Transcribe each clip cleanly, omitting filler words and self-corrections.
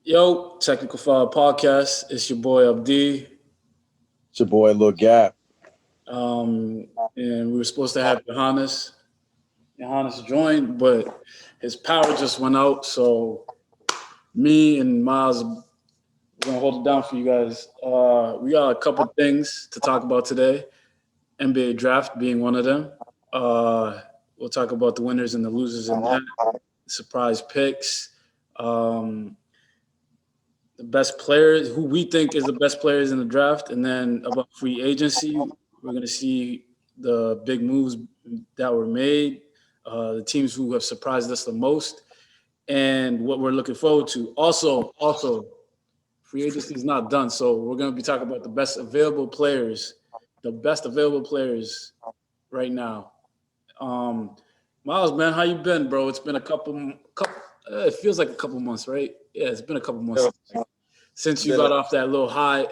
Yo, Technical File Podcast. It's your boy Abdi. It's your boy Lil Gap. Um, and we were supposed to have Johannes. Johannes joined, but his power just went out. So me and Miles, we're gonna hold it down for you guys. We got a couple things to talk about today. NBA draft being one of them. We'll talk about the winners and the losers in that. Surprise picks. Um, the best players, who we think is the best players in the draft, and then about free agency. We're going to see the big moves that were made, the teams who have surprised us the most, and what we're looking forward to. Also, free agency is not done, so we're going to be talking about the best available players right now. Um, Miles, man, how you been, bro? It's been a couple. It feels like a couple months, right? Yeah, it's been a couple months since you Been got a- off that little high.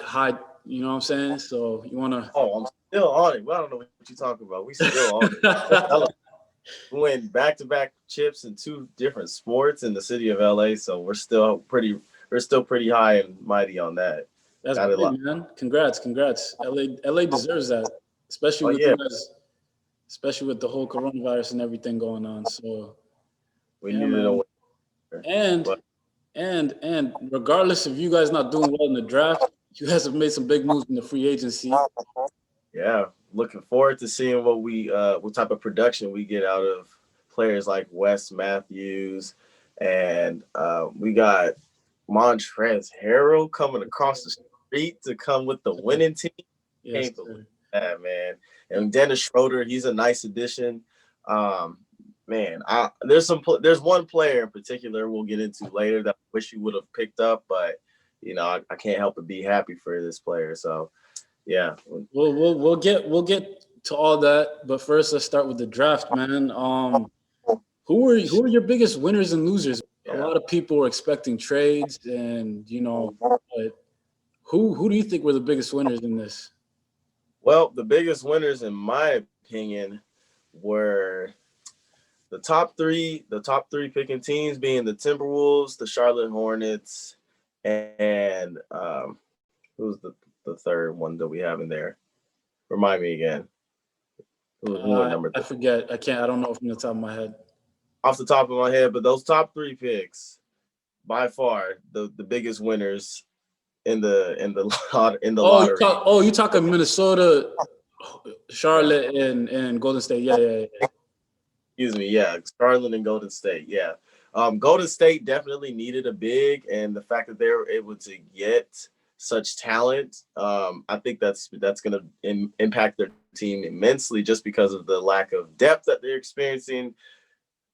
You know what I'm saying? So you wanna? I'm still on it. Well, I don't know what you're talking about. We still on it. We went back to back chips in two different sports in the city of LA, so we're still pretty high and mighty on that. That's Got it. big, man. Congrats. LA deserves that, especially Oh with yeah, you guys, especially with the whole coronavirus and everything going on. So we yeah, needed a man. winner. And But and regardless of you guys not doing well in the draft, you guys have made some big moves in the free agency. yeah, looking forward to seeing what type of production we get out of players like Wes Matthews, and we got Montrezl Harrell coming across the street to come with the winning team. Yes, Can't believe sir. that, man. And Dennis Schroeder, he's a nice addition. Um, man, there's one player in particular we'll get into later that I wish you would have picked up, but I can't help but be happy for this player. So yeah, We'll get to all that, but first let's start with the draft, man. Who are your biggest winners and losers? A yeah. lot of people were expecting trades, and but who do you think were the biggest winners in this? Well, the biggest winners, in my opinion, were the top three picking teams being the Timberwolves, the Charlotte Hornets, and who's the third one that we have in there? Remind me again. Who went number I three? forget. I can't. I don't know from the top of my head. Off the top of my head, but those top three picks, by far the biggest winners in the lottery. You talking Minnesota, Charlotte, and Golden State. Yeah. Excuse me, yeah, Charlotte and Golden State, yeah. Golden State definitely needed a big, and the fact that they were able to get such talent, I think that's going to impact their team immensely just because of the lack of depth that they're experiencing.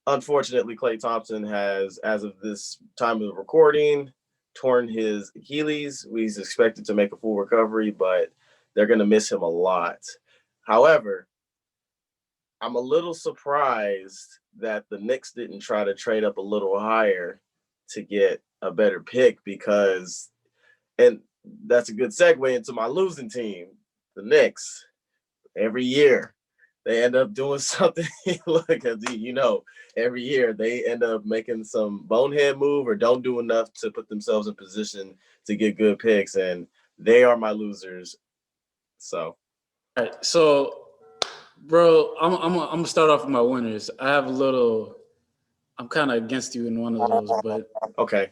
Unfortunately, Klay Thompson has, as of this time of recording, torn his Achilles. He's expected to make a full recovery, but they're going to miss him a lot. However, I'm a little surprised that the Knicks didn't try to trade up a little higher to get a better pick because, and that's a good segue into my losing team, the Knicks. Every year they end up doing something. Look, every year they end up making some bonehead move or don't do enough to put themselves in position to get good picks, and they are my losers. So, All right. So, bro, I'm gonna start off with my winners. I have a little. I'm kind of against you in one of those, but okay,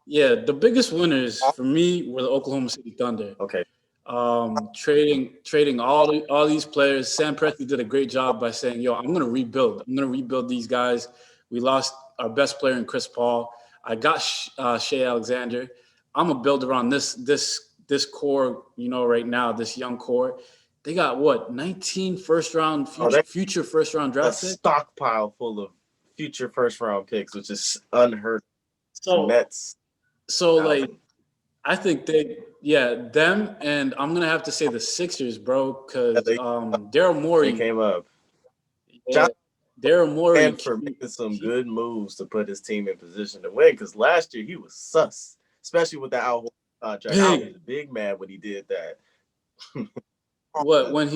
yeah, the biggest winners for me were the Oklahoma City Thunder. okay, Trading all these players. Sam Presti did a great job by saying, "Yo, I'm gonna rebuild. I'm gonna rebuild these guys." We lost our best player in Chris Paul. I got Shea Alexander. I'm gonna build around this core. Right now, this young core. They got what 19 first round oh, they future first round a draft picks. stockpile full of future first round picks, which is unheard of. So Nets. so Out. like I think them, and I'm gonna have to say the Sixers, bro, Yeah, because Daryl they Morey, came up. yeah, Shout Daryl out Morey, for making some good moves to put his team in position to win. Because last year he was sus, especially with the Al Horford contract. I was big. big mad when he did that. What when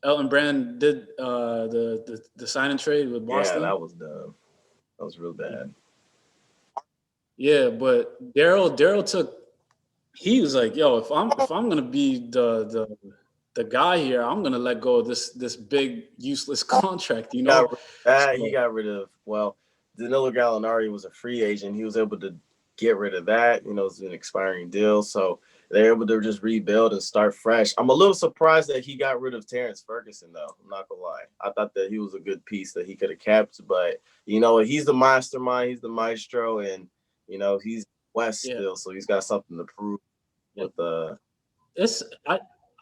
Elton Brand did the sign and trade with Yeah, Boston? that was dumb. That was real bad. Yeah, but Daryl took. He was like, "Yo, if I'm gonna be the guy here, I'm gonna let go of this big useless contract." You Got know. rid of that. He So got rid of, well, Danilo Gallinari was a free agent. He was able to get rid of that. You know, it's an expiring deal, so they're able to just rebuild and start fresh. I'm a little surprised that he got rid of Terrence Ferguson, though. I'm not gonna lie. I thought that he was a good piece that he could have kept, but you know, he's the mastermind, he's the maestro, and you know, he's West yeah, still, so he's got something to prove yeah. with the. It's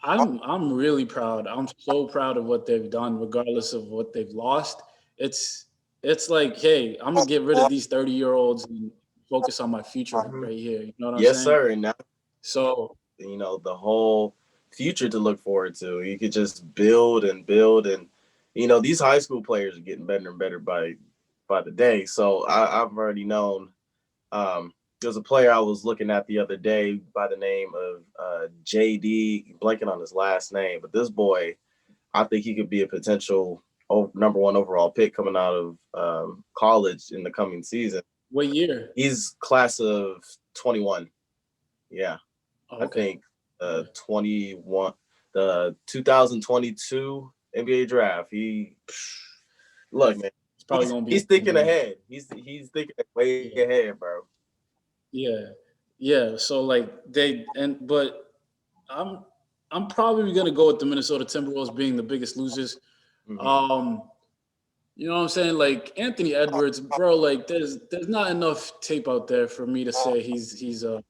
I'm really proud. I'm so proud of what they've done, regardless of what they've lost. It's it's like, hey, I'm gonna get rid of these 30-year-olds and focus on my future Mhm. right here. You know what I'm Yes, saying? sir. And now, So you know, the whole future to look forward to. You could just build and build, and you know, these high school players are getting better and better by the day. So I've already known. There's a player I was looking at the other day by the name of JD, blanking on his last name, but this boy, I think he could be a potential number one overall pick coming out of college in the coming season. what year? He's class of 21. Yeah. Oh, I okay. think Yeah. 21, the 2022 NBA draft. Look, man, It's probably gonna be he's thinking ahead. He's thinking way yeah. ahead, bro. Yeah. Yeah. So like but I'm I'm probably gonna go with the Minnesota Timberwolves being the biggest losers. Hmm. Um, you know what I'm saying? Like Anthony Edwards, bro, like there's not enough tape out there for me to say he's a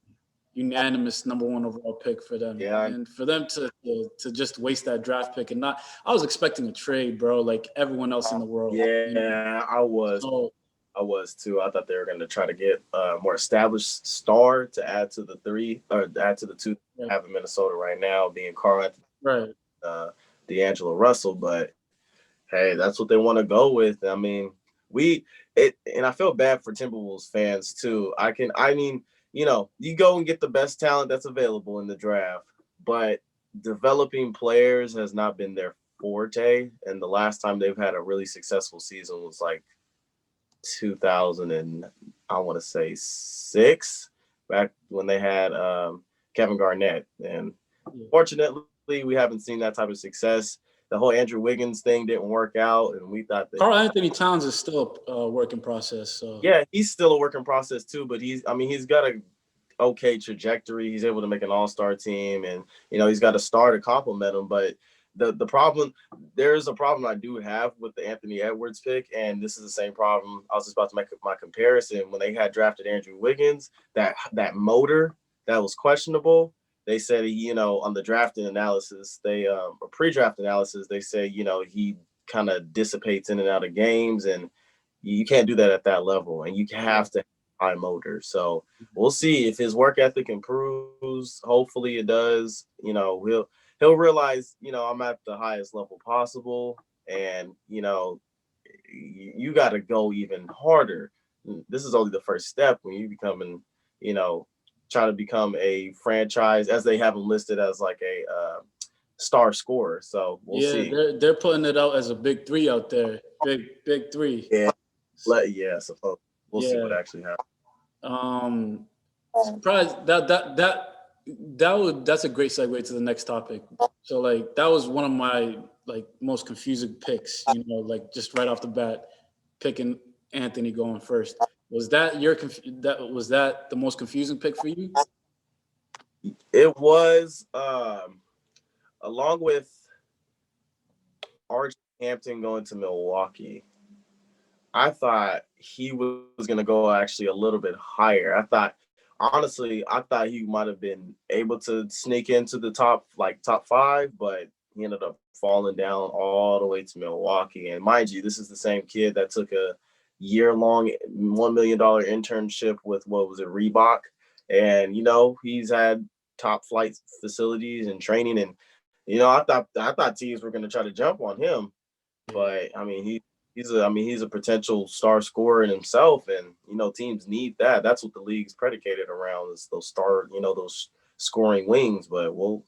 unanimous number one overall pick for them. Yeah, And for them to just waste that draft pick and not I was expecting a trade, bro, like everyone else in the world, you know. yeah, So I was too. I thought they were going to try to get a more established star to add to the three or add to the two right, they have in Minnesota right now, being Carl Anthony, right. D'Angelo Russell. But hey, that's what they want to go with. I mean, we and I feel bad for Timberwolves fans too. I mean, you know, you go and get the best talent that's available in the draft, but developing players has not been their forte. And the last time they've had a really successful season was like 2000 and I want to say 6, back when they had Kevin Garnett. And Yeah. fortunately, we haven't seen that type of success. The whole Andrew Wiggins thing didn't work out, and we thought that, Carl Anthony Towns is still a work in process. So yeah, he's still a work in process too. But I mean, he's got a okay trajectory. He's able to make an all-star team, and you know, he's got a star to complement him. But the problem, there's a problem I do have with the Anthony Edwards pick, and this is the same problem. I was just about to make my comparison when they had drafted Andrew Wiggins. That motor that was questionable. They said, you know, on the drafting analysis, or pre-draft analysis, they say, you know, he kind of dissipates in and out of games, and you can't do that at that level, and you yeah. have to have high motor. So we'll see if his work ethic improves. Hopefully it does. You know, he'll realize, you know, I'm at the highest level possible, and you know, you got to go even harder. This is only the first step when you becoming, you know, trying to become a franchise, as they have him listed as like a star scorer. So we'll Yeah, see. they're putting it out as a big three out there. Big three. Yeah, yeah. So we'll see what Yeah. actually happens. Um surprised that's a great segue to the next topic. So like that was one of my like most confusing picks, you know, like just right off the bat, picking Anthony going first. Was that that the most confusing pick for you? It was along with Archie Hampton going to Milwaukee. I thought he was going to go actually a little bit higher. Honestly, I thought he might have been able to sneak into the top 5, but he ended up falling down all the way to Milwaukee. And mind you, this is the same kid that took a year-long $1 million internship with, what was it, Reebok. And, you know, he's had top flight facilities and training. And, you know, I thought teams were going to try to jump on him. Yeah. But I mean, he's a potential star scorer in himself, and you know, teams need that. That's what the league's predicated around, is those those scoring wings. But well,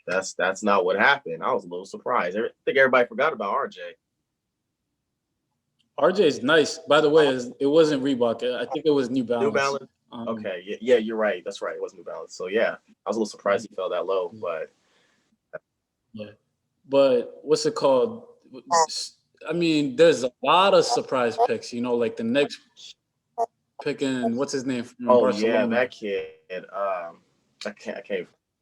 that's not what happened. I was a little surprised. I think everybody forgot about RJ. RJ is nice. By the way, it wasn't Reebok. I think it was New New Balance. Balance. Okay, yeah, you're right. That's right. It was New Balance. So yeah, I was a little surprised he fell that low, but yeah. But what's it called? I mean, there's a lot of surprise picks. You know, like the next picking what's his name from oh yeah, Barcelona. that kid. I can't.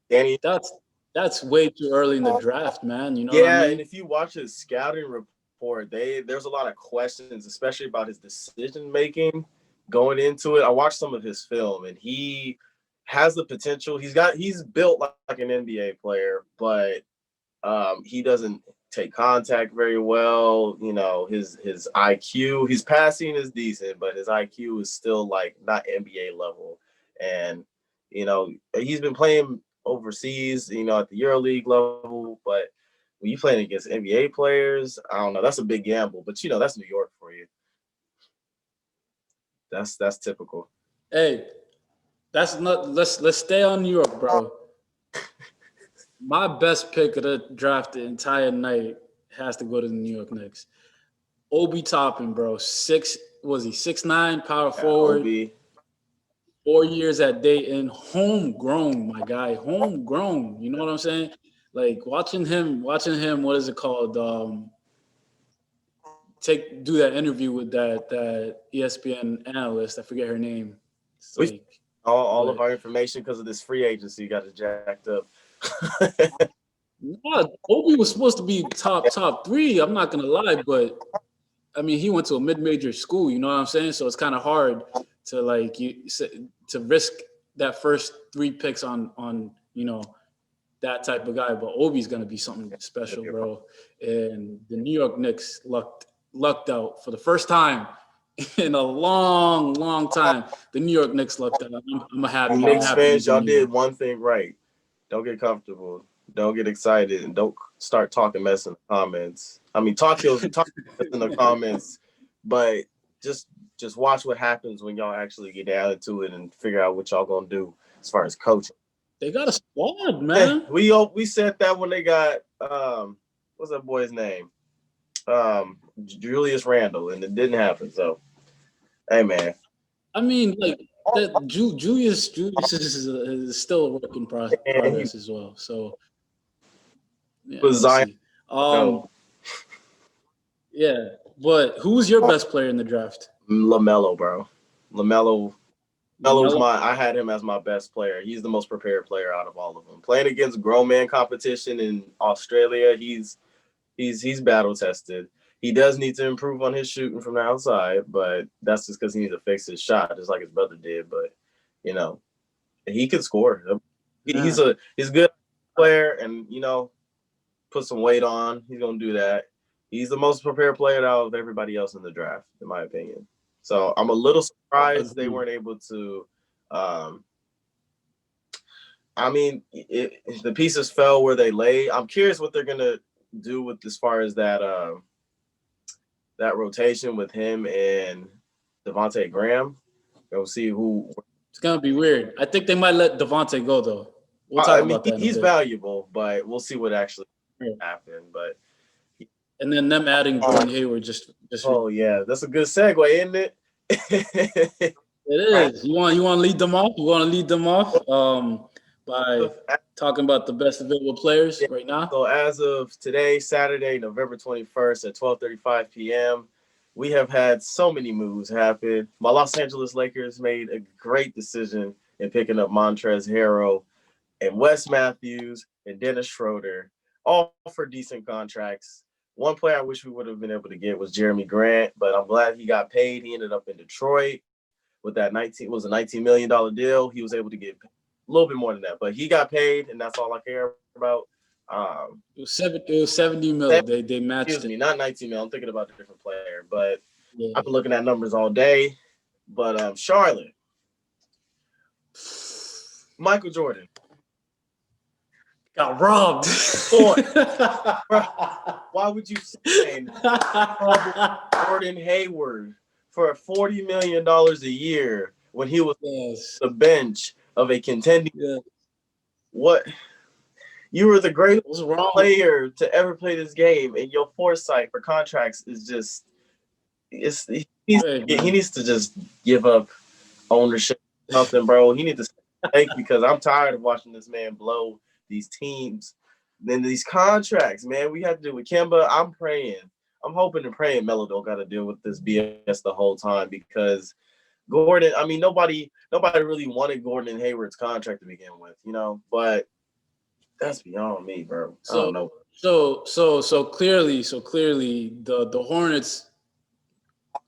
Danny. That's that's way too early in the draft, man. You know what I Yeah, and mean? if you watch his scouting report, there's a lot of questions, especially about his decision making going into it. I watched some of his film, and he has the potential. He's built like an NBA player, but he doesn't take contact very well. You know, his IQ, his passing is decent, but his IQ is still like not NBA level. And you know, he's been playing overseas, you know, at the EuroLeague level, but when you playing against NBA players, I don't know. That's a big gamble, but you know, that's New York for you. That's typical. Hey, that's not. Let's stay on New York, bro. My best pick of the draft the entire night has to go to the New York Knicks. Obi Toppin, bro. Was he 6'9", power Yeah, forward, Obi. 4 years at Dayton, homegrown, my guy, homegrown. You know what I'm saying? Like watching him. What is it called? Do that interview with that ESPN analyst. I forget her name. It's We like, all of but our information because of this free agency got it jacked up. nah, Obi was supposed to be top three. I'm not gonna lie, but I mean, he went to a mid-major school. You know what I'm saying? So it's kind of hard to to risk that first three picks on that type of guy. But Obi's gonna be something special, bro. And the New York Knicks lucked out for the first time in a long time. The New York Knicks lucked out. I'm happy. I'm Knicks happy fans, he's in y'all New did York. one thing right. Don't get comfortable. Don't get excited, and don't start talking mess in the comments. I mean, talk mess in the comments, but just just watch what happens when y'all actually get down into it and figure out what y'all gonna do as far as coaching. They got a squad, man. We said that when they got what's that boy's name? Julius Randle, and it didn't happen. So, hey man, I mean, like that. Julius is still a work in and he progress as well. So yeah, was we'll Zion. see. No, Yeah, but who's your best player in the draft? LaMelo, bro. LaMelo Melo's Lamelo. I had him as my best player. He's the most prepared player out of all of them. Playing against grown man competition in Australia, he's battle tested. He does need to improve on his shooting from the outside, but that's just because he needs to fix his shot, just like his brother did. But you know, he can score. Yeah. He's a good player, and you know, put some weight on. He's gonna do that. He's the most prepared player out of everybody else in the draft, in my opinion. So I'm a little surprised they Agreed. weren't able to. I mean, the pieces fell where they lay. I'm curious what they're gonna do with as far as that rotation with him and Devontae Graham. We'll see who. It's gonna be weird. I think they might let Devontae go though. We'll I talk mean, about that in a he's bit. valuable, but we'll see what actually happened. But And then them adding Gordon Hayward just oh yeah, that's a good segue, isn't it? it is. You want to lead them off? You want to lead them off by talking about the best available players right now? So as of today, Saturday, November 21st at 12:35 p.m., we have had so many moves happen. My Los Angeles Lakers made a great decision in picking up Montrezl Harrell and Wes Matthews and Dennis Schroeder, all for decent contracts. One player I wish we would have been able to get was Jeremy Grant, but I'm glad he got paid. He ended up in Detroit with that $19 million deal. He was able to get a little bit more than that, but he got paid, and that's all I care about. It was 70 mil. They matched Excuse it. me, not 19 mil. I'm thinking about a different player, but Yeah. I've been looking at numbers all day. But Charlotte, Michael Jordan Got robbed. Why would you sign Gordon Hayward for $40 million a year when he was the bench of a contending? Yeah. What? You were the greatest What's wrong? player to ever play this game, and your foresight for contracts is just he needs to just give up ownership. something, bro. He needs to take because I'm tired of watching this man blow these teams. Then these contracts, man, we have to do with Kemba. I'm praying. I'm hoping and praying Melo don't got to deal with this BS the whole time because Gordon, I mean, nobody really wanted Gordon and Hayward's contract to begin with, but that's beyond me, bro. I don't know. So clearly the Hornets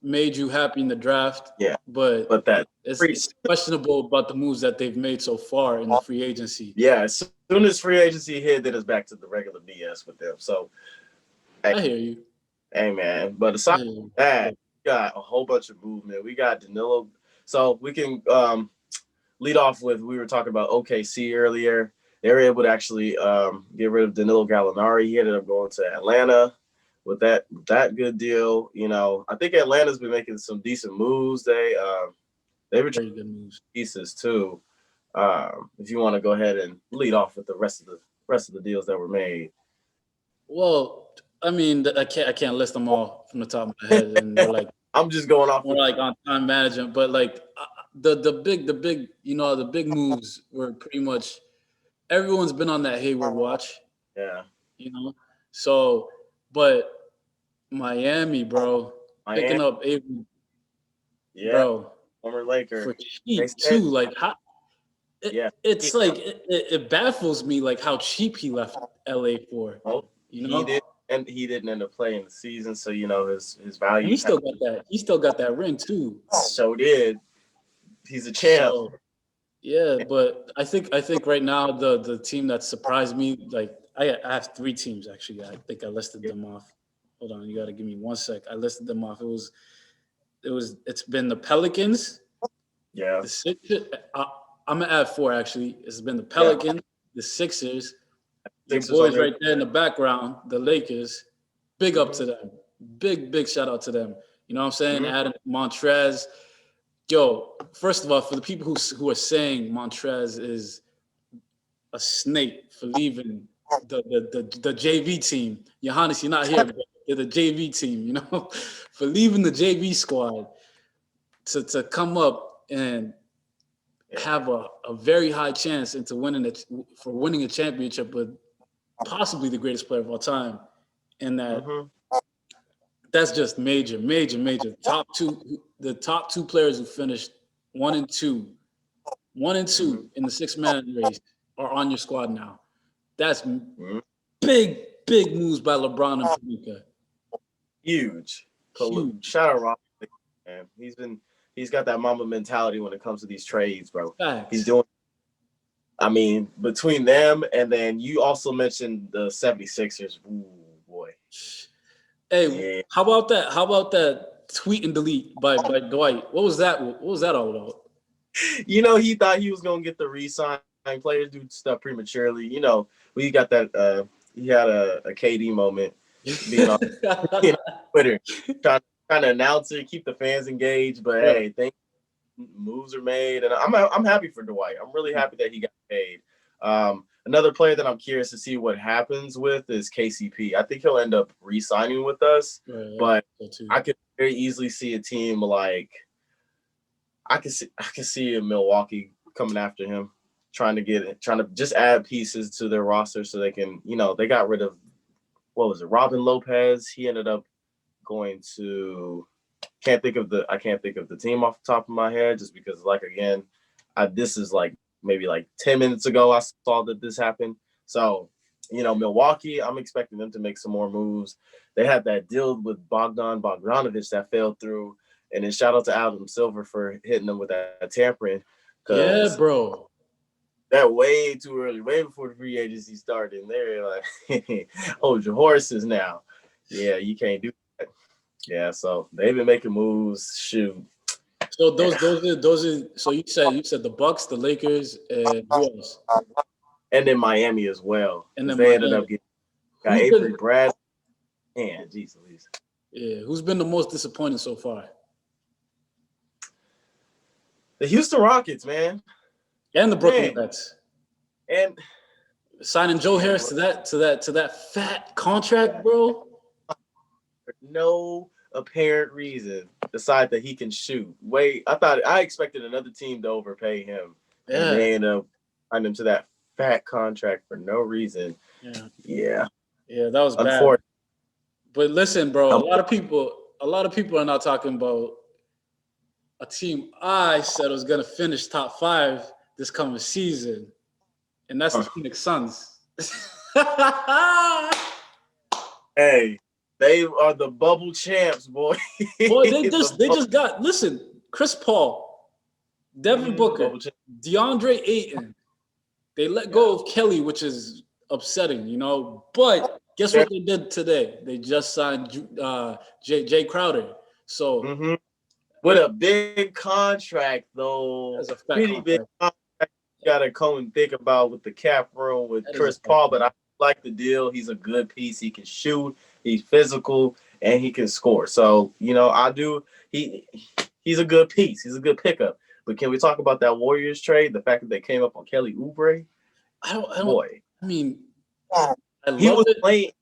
made you happy in the draft. Yeah. But that it's questionable about the moves that they've made so far in the free agency. Yeah, as soon as free agency hit, then it's back to the regular BS with them. So I hear you. Hey man. But aside from that, we got a whole bunch of movement. We got Danilo. So we can lead off with, we were talking about OKC earlier. They were able to actually get rid of Danilo Gallinari. He ended up going to Atlanta with that good deal. I think Atlanta's been making some decent moves. They were very good moves pieces too. If you want to go ahead and lead off with the rest of the deals that were made. Well, I mean, I can't list them all from the top of my head, and they're like I'm just going off more like on time management, but like the big moves were pretty much everyone's been on that Hayward watch. Yeah. So, but Miami, bro, picking up Avery, bro, former Laker for cheap too. Like how? It's like it baffles me like how cheap he left LA for. Oh, he didn't end up playing the season, so his value. And he still got that. He still got that ring too. So did. He's a champ. So, yeah, but I think right now the team that surprised me, like I have 3 teams actually. I think I listed them off. Hold on, you got to give me 1 sec. I listed them off. It's been the Pelicans. Yeah. The Sixers. I'm gonna add 4 actually. It's been the Pelicans, the Sixers, your boys right there in the background, the Lakers. Big up to them. Big shout out to them. You know what I'm saying? Adam Montrez. Yo, first of all, for the people who are saying Montrez is a snake for leaving the JV team, Giannis, you're not here, but you're the JV team, for leaving the JV squad to come up and have a very high chance into winning a championship with possibly the greatest player of all time, and that's just major. The top 2 players who finished 1 and 2 in the 6-man race are on your squad now. That's big moves by LeBron and Pelinka. Huge. Shout out Rob, man. He's got that Mamba mentality when it comes to these trades, bro. Facts. He's doing. I mean, between them and then you also mentioned the 76ers. Ooh, boy. Hey, how about that tweet and delete by Dwight? What was that all about? He thought he was gonna get the re-sign. Players do stuff prematurely. We got that. He had a KD moment being on Twitter, trying to announce it, keep the fans engaged. But hey, moves are made, and I'm happy for Dwight. I'm really happy that he got paid. Another player that I'm curious to see what happens with is KCP. I think he'll end up re-signing with us, but I could very easily see a team like I can see in Milwaukee coming after him, trying to just add pieces to their roster so they can, they got rid of Robin Lopez. He ended up going to I can't think of the team off the top of my head just because this is like maybe like 10 minutes ago I saw that this happened. So, Milwaukee, I'm expecting them to make some more moves. They had that deal with Bogdan Bogdanović that fell through. And then shout out to Adam Silver for hitting them with that tampering. Yeah, bro. That way too early, way before the free agency started. And they're like, hold your horses now. Yeah, you can't do that. Yeah, so they've been making moves. Shoot. So those are. So you said the Bucks, the Lakers, and who else? And then Miami as well. And then they ended up getting Avery Brad. Man, geez, Louise. Yeah, who's been the most disappointing so far? The Houston Rockets, man. And the Brooklyn Nets. And signing Joe Harris to that fat contract, bro. No apparent reason, decide that he can shoot. Wait, I expected another team to overpay him, and Yeah, they end up signing him to that fat contract for no reason. yeah, Yeah, yeah. That was bad. unfortunately. But listen, bro, a lot of people are not talking about a team I said was gonna finish top 5 this coming season, and that's the Phoenix Suns. Hey, they are the bubble champs, boy. Boy, they The just they just got listen, Chris Paul, Devin Booker, bubble champ. DeAndre Ayton. They let Yeah. go of Kelly, which is upsetting, you know. But guess what they did today? They just signed Jay Crowder. So Mm-hmm. With a big contract, though, that's a fat pretty big contract. contract. You gotta come and think about with the cap room with That is a Chris fat Paul. But I contract. like the deal. He's a good piece. He can shoot. He's physical and he can score. So I do. He's a good piece. He's a good pickup. But can we talk about that Warriors trade? The fact that they came up on Kelly Oubre, I don't. boy, I mean, I he love was it. playing.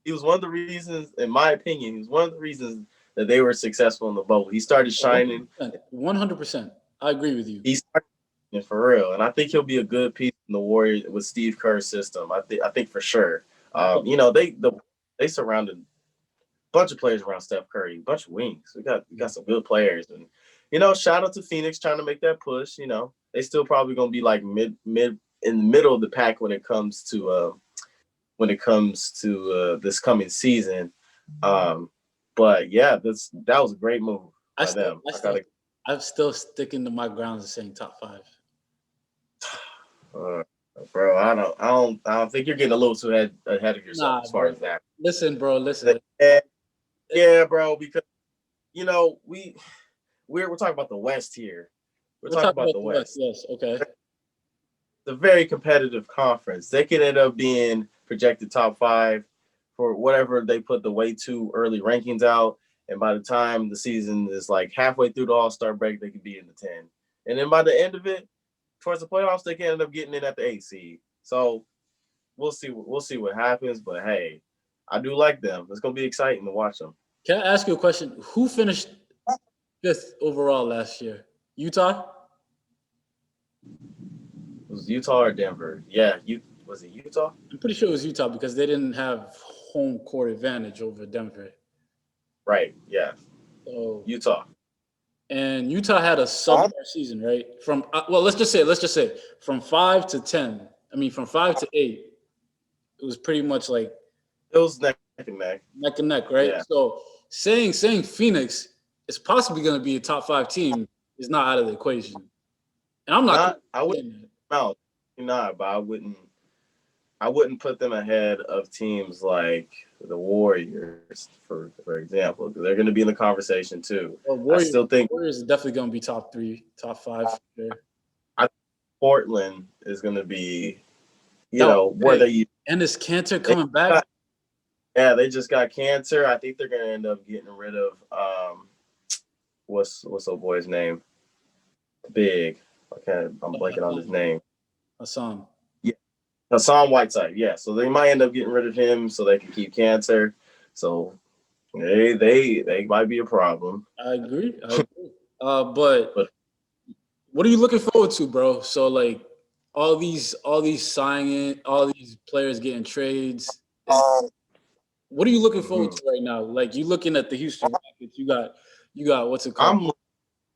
He was one of the reasons, in my opinion, he was one of the reasons that they were successful in the bubble. He started shining. 100%. I agree with you. He started shining for real, and I think he'll be a good piece in the Warriors with Steve Kerr's system. I think for sure. They surrounded a bunch of players around Steph Curry, a bunch of wings. We got some good players, and shout out to Phoenix trying to make that push. They still probably gonna be like mid in the middle of the pack when it comes to this coming season. But yeah, that was a great move I by still, them. I still, I'm still sticking to my grounds and saying top 5. Bro, I don't think you're getting a little too ahead of yourself Nah, as far bro. as that. Listen, bro. Listen. Yeah, bro, because we're talking about the West here. We're We're talking talking about about the the West. West. Yes. Okay. It's a very competitive conference. They could end up being projected top 5 for whatever they put the way too early rankings out. And by the time the season is like halfway through the All-Star break, they could be in the 10. And then by the end of it, towards the playoffs, they can end up getting in at the 8 seed. So we'll see. We'll see what happens. But hey, I do like them. It's gonna be exciting to watch them. Can I ask you a question? Who finished 5th overall last year? Utah? It was Utah or Denver? Yeah, was it Utah? I'm pretty sure it was Utah because they didn't have home court advantage over Denver. Right. Yeah, So, Utah. and Utah had a subpar season, right? From let's just say from 5 to 10. I mean, from 5 to 8, it was pretty much like It was neck and neck. neck and neck, right? Yeah. So saying Phoenix is possibly going to be a top 5 team is not out of the equation. And I'm not. I wouldn't out. Not, but I wouldn't put them ahead of teams like the Warriors, for example, because they're going to be in the conversation too. I still think Warriors is definitely going to be top 3, top 5. For sure. I think Portland is going to be, whether you and is Cantor coming back? Yeah, they just got Cantor. I think they're going to end up getting rid of what's old boy's name? Big. I'm blanking on his name. Hassan. Yeah, Hassan Whiteside. Yeah, so they might end up getting rid of him so they can keep Cantor. So they might be a problem. I agree. But what are you looking forward to, bro? So like all these signing, all these players getting trades. What are you looking forward to right now? Like you looking at the Houston Rockets, you got what's it called? I'm looking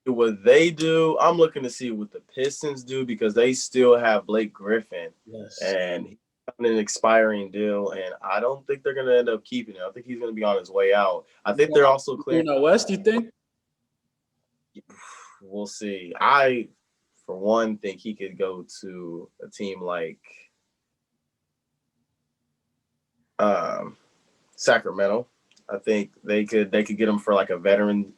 at what they do. I'm looking to see what the Pistons do because they still have Blake Griffin. Yes. And he's on an expiring deal, and I don't think they're gonna end up keeping it. I think he's gonna be on his way out. I think they're also clearing out west, you think? We'll see. I, for one, think he could go to a team like Sacramento. I think they could get him for like a veteran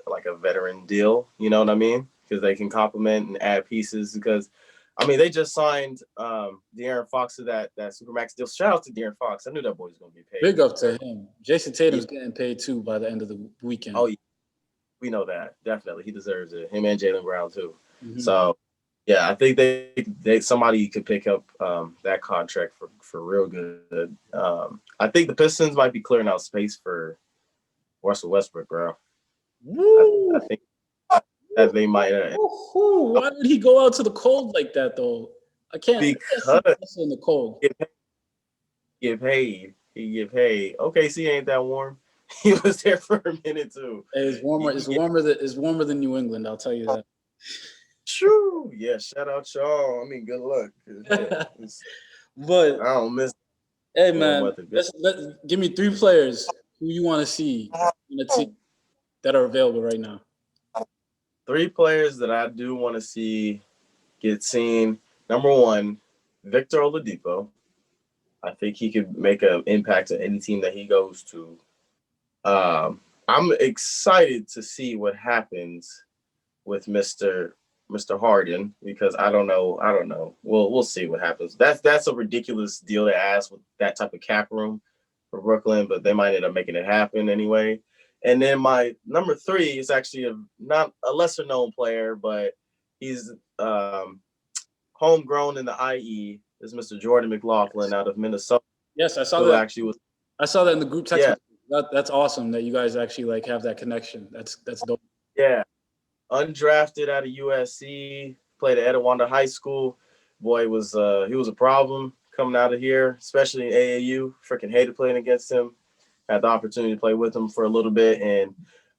deal. You know what I mean? Because they can complement and add pieces. Because I mean, they just signed De'Aaron Fox to that Supermax deal. Shout out to De'Aaron Fox. I knew that boy was gonna be paid. Big up to him. Jason Tatum's getting paid too by the end of the weekend. Oh, yeah. We know that definitely. He deserves it. Him and Jaylen Brown too. Mm-hmm. So. Yeah, I think they somebody could pick up that contract for real good. I think the Pistons might be clearing out space for Russell Westbrook, bro. Woo! I think that they might Why did he go out to the cold like that though? I can't see because Russell in the cold. he get paid. He get paid. OKC ain't that warm. He was there for a minute too. It's warmer. It's warmer than New England. I'll tell you that. True. Yeah. Shout out y'all. I mean, good luck. Yeah, But I don't miss. hey, warm man, weather. give me 3 players who you want to see in the team that are available right now. 3 players that I do want to see get seen. Number 1, Victor Oladipo. I think he could make an impact to any team that he goes to. I'm excited to see what happens with Mr. Harden because I don't know. We'll see what happens. That's a ridiculous deal to ask with that type of cap room for Brooklyn, but they might end up making it happen anyway. And then my number 3 is actually not a lesser known player, but he's homegrown in the IE. Is Mr. Jordan McLaughlin out of Minnesota. Yes, I saw who that. Actually was I saw that in the group text. Yeah. That's awesome that you guys actually like have that connection. That's dope. Yeah. Undrafted out of USC, played at Etiwanda High School. Boy, he was a problem coming out of here, especially in AAU. Freaking hated playing against him. Had the opportunity to play with him for a little bit, and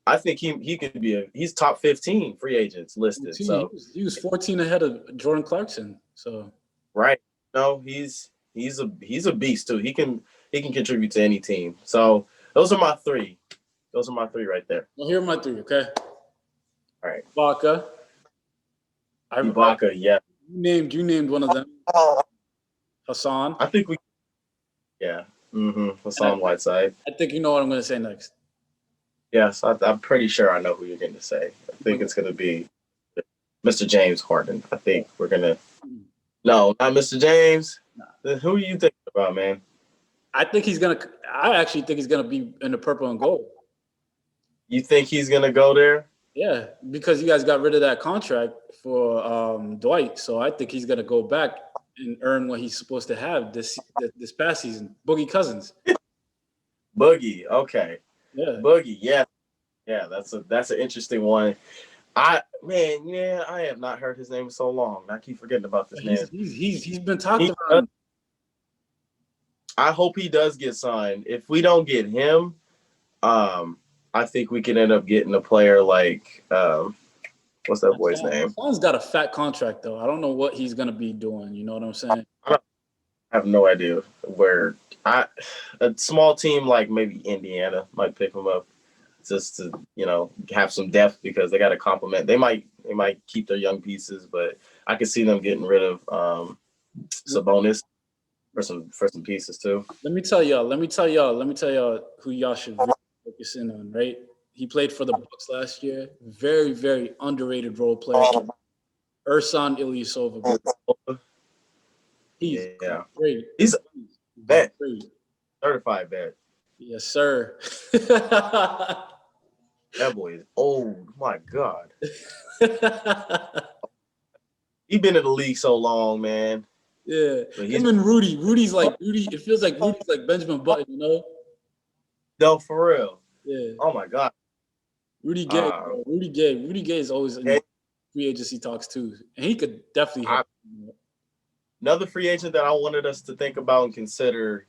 I think he could be he's top 15 free agents listed. So he was 14 ahead of Jordan Clarkson. So right, no, he's a beast too. He can contribute to any team. So those are my 3. Those are my 3 right there. Well, here are my 3. Okay. All right. Ibaka. Yeah. You named one of them. Hassan. I think we. Yeah. Hassan Whiteside. I think you know what I'm going to say next. Yes, I'm pretty sure I know who you're going to say. I think it's going to be Mr. James Harden. I think we're going to. No, not Mr. James. Nah. Who are you thinking about, man? I actually think he's going to be in the purple and gold. You think he's going to go there? Yeah, because you guys got rid of that contract for Dwight. So I think he's going to go back and earn what he's supposed to have this past season. Boogie Cousins. Boogie, okay. Yeah. Boogie, yeah. Yeah, that's an interesting one. I have not heard his name in so long. I keep forgetting about this man. He's been talked about. I hope he does get signed. If we don't get him, I think we can end up getting a player like what's that boy's name? Hassan's got a fat contract though. I don't know what he's gonna be doing. You know what I'm saying? I have no idea where a small team like maybe Indiana might pick him up just to have some depth because they got to complement. They might keep their young pieces, but I could see them getting rid of Sabonis for some pieces too. Let me tell y'all who y'all should really focus in on. Right, he played for the Bucks last year. Very, very underrated role player. Ersan Ilyasova. He's great. He's a vet. Certified vet. Yes, sir. That boy is old. My God. He's been in the league so long, man. Yeah. Him and Rudy. It feels like Rudy's like Benjamin Button, you know? No, for real. Yeah. Oh my God. Rudy Gay. Rudy Gay is always in free agency talks too. And he could definitely help. Another free agent that I wanted us to think about and consider,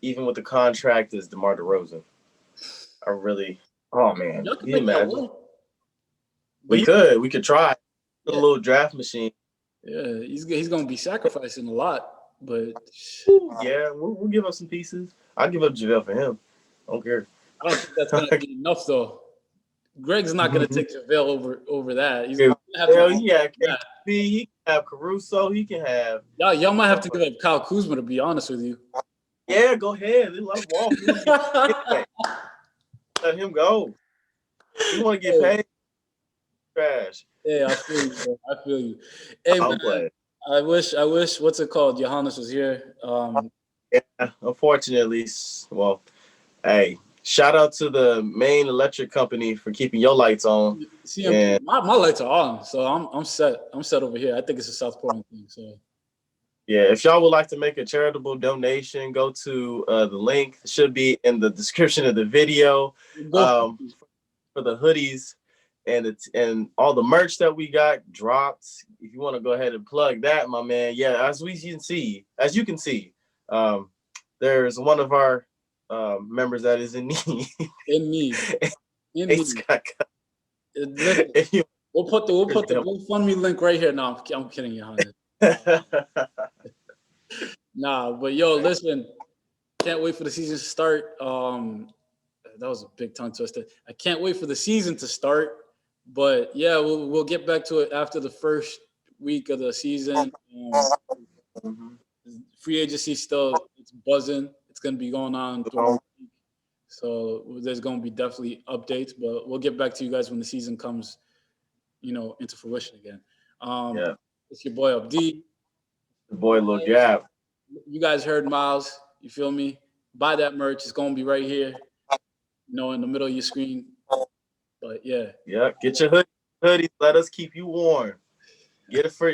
even with the contract, is DeMar DeRozan. Oh man, can you imagine? We could try a little draft machine. Yeah, he's gonna be sacrificing a lot, but yeah, we'll give up some pieces. I'll give up JaVale for him. I don't care. I don't think that's gonna be enough though. Greg's not gonna take JaVale over that. He's gonna have KP, he can have Caruso, he can have y'all might have to give up Kyle Kuzma, to be honest with you. Yeah, go ahead. Let him walk. Let him go. You want to get paid? Trash. Yeah, I feel you. Hey, man, I wish what's it called? Johannes was here. Yeah, unfortunately. Well, hey, shout out to the Maine Electric Company for keeping your lights on. See, my lights are on, so I'm set. I'm set over here. I think it's a South Portland thing. So yeah, if y'all would like to make a charitable donation, go to the link. It should be in the description of the video. for the hoodies and all the merch that we got dropped. If you want to go ahead and plug that, my man, yeah, as you can see, there's one of our members that is in need. In need. In Hey, need. Scott, Listen, if you- we'll put the GoFundMe link right here. No, I'm kidding you, Hunter. Nah, but yo, listen, can't wait for the season to start. That was a big tongue twister. I can't wait for the season to start. But yeah, we'll get back to it after the first week of the season. Mhm. Free agency still it's buzzing. It's gonna be going on throughout the week. So there's gonna be definitely updates, but we'll get back to you guys when the season comes, into fruition again. Yeah, It's your boy Abdi. the boy Lil Gap. You guys heard Miles. You feel me? Buy that merch. It's gonna be right here, in the middle of your screen. But yeah, Yeah, get your hoodies. Let us keep you warm. Get it for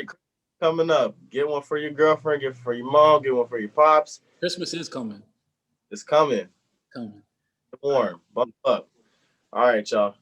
coming up. Get one for your girlfriend. Get one for your mom. Get one for your pops. Christmas is coming. It's coming. Coming. Warm. Bundle up. All right, y'all.